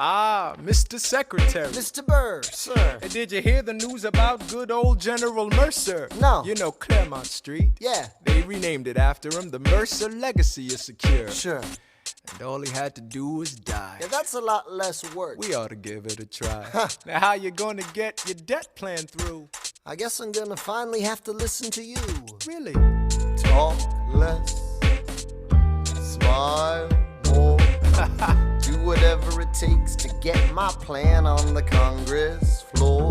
Ah, Mr. Secretary. Mr. Burr, sir. Hey, did you hear the news about good old General Mercer? No. You know Claremont Street? Yeah. They renamed it after him. The Mercer legacy is secure. Sure. And all he had to do was die. Yeah, that's a lot less work. We ought to give it a try. Now how you gonna get your debt plan through? I guess I'm gonna finally have to listen to you. Really? Talk less, smile more. Do whatever it takes to get my plan on the Congress floor.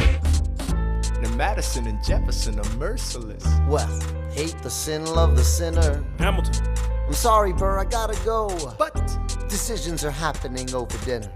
Now Madison and Jefferson are merciless. Well, hate the sin, love the sinner. Hamilton. I'm sorry, Burr, I gotta go. But Decisions are happening over dinner.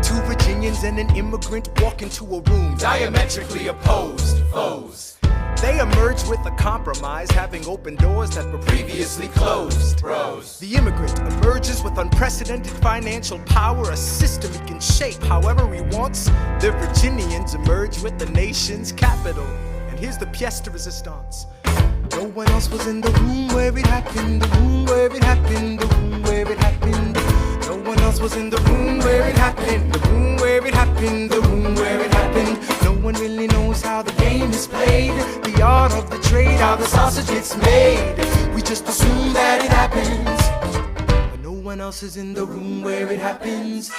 two Virginians and an immigrant walk into a room diametrically opposed foes. They emerge with a compromise, having opened doors that were previously closed. Bros. The immigrant emerges with unprecedented financial power, a system he can shape however he wants. The Virginians emerge with the nation's capital. And here's the pièce de résistance. No one else was in the room where it happened, the room where it happened, the room where it happened. No one else was in the room where it happened, the room where it happened, the room where it happened. No one really knows how the game is played, the art of the trade, how the sausage gets made. We just assume that it happens, but no one else is in the room where it happens.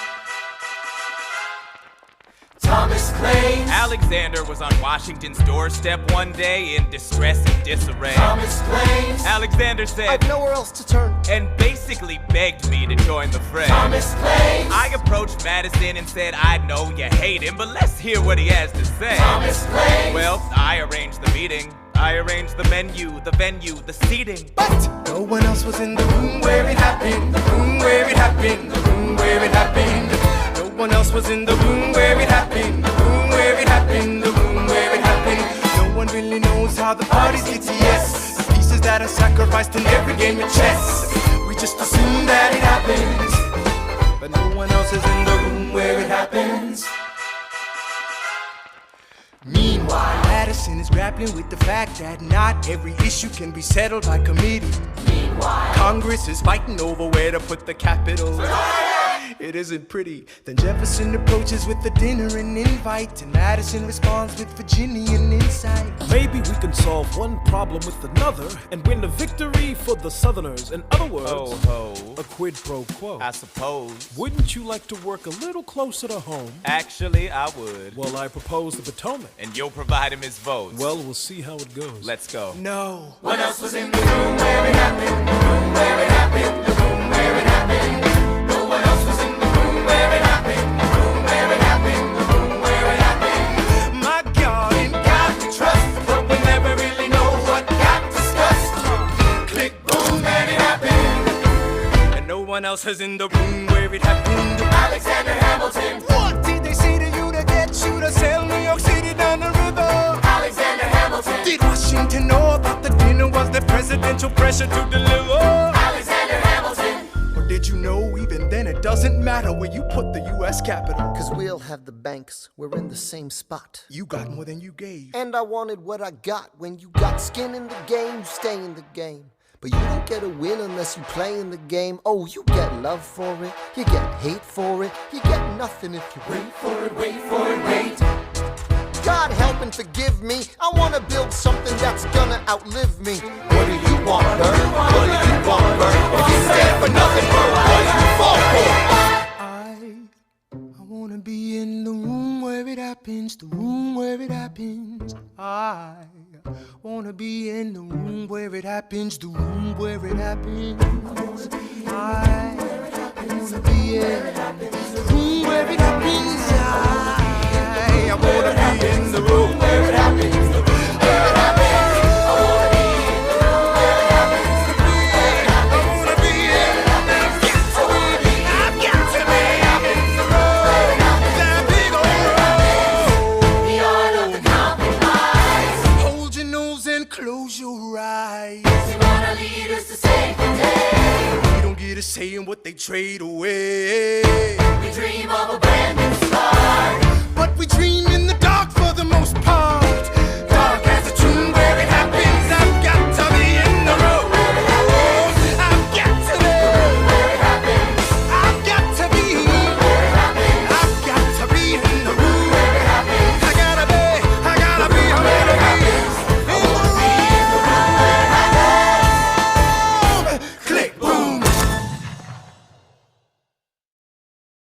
Thomas claims Alexander was on Washington's doorstep one day in distress and disarray. Thomas claims Alexander said, I've nowhere else to turn. and basically begged me to join the fray. Thomas claims I approached Madison and said, I know you hate him, but let's hear what he has to say. Thomas claims Well, I arranged the meeting. I arranged the menu, the venue, the seating. But no one else was in the room where it happened, the room where it happened, the room where it happened. No one else was in the room where it happened, the room where it happened, the room where it happened. No one really knows how the parties get to yes. The pieces that are sacrificed in every game of chess. We just assume that it happens, but no one else is in the room where it happens. Meanwhile, Madison is grappling with the fact that not every issue can be settled by committee. Meanwhile, Congress is fighting over where to put the capital. It isn't pretty. Then Jefferson approaches with the dinner and invite, and Madison responds with Virginian insight. Maybe we can solve one problem with another and win a victory for the Southerners. In other words, Ho ho, a quid pro quo. I suppose. Wouldn't you like to work a little closer to home? Actually, I would. Well, I propose the Potomac. And you'll provide him his votes. Well, we'll see how it goes. Let's go. No. What else was in the room where it happened? The room where it happened, the room where it happened. No one else was in the room where it happened. The room where it happened, the room where it happened. My God, In God we trust, but we never really know what got discussed. Click, boom, and it happened. and no one else is in the room where it happened. Alexander Hamilton. What did they say to you to get you to sail New York City down the river? Alexander Hamilton. Did Washington know about the dinner? Was there presidential pressure to deliver? Alexander Hamilton. Or did you know even then it doesn't matter where you put the U.S. Capitol? Cause we'll have the banks, we're in the same spot. You got more than you gave. And I wanted what I got. When you got skin in the game, you stay in the game. But you don't get a win unless you play in the game. Oh, you get love for it, you get hate for it, you get nothing if you wait for it, wait for it, wait. God help and forgive me. I wanna build something that's gonna outlive me. What do you want, Bert? What do you want, Bert? If you stand for nothing, Bert, what do you fall for? I wanna be in the room where it happens, the room where it happens. I wanna be in the room where it happens, the room where it happens. I wanna be in the room where it happens. I wanna be in the room where it happens, the room where it happens. I wanna be in the room where it happens. I wanna be in the room where it happens. I've got to be in the room where it happens. That big old road. The art of the compromise. Hold your nose and close your eyes. We want our leaders to save the day. We don't get a say in what they trade away. We dream of a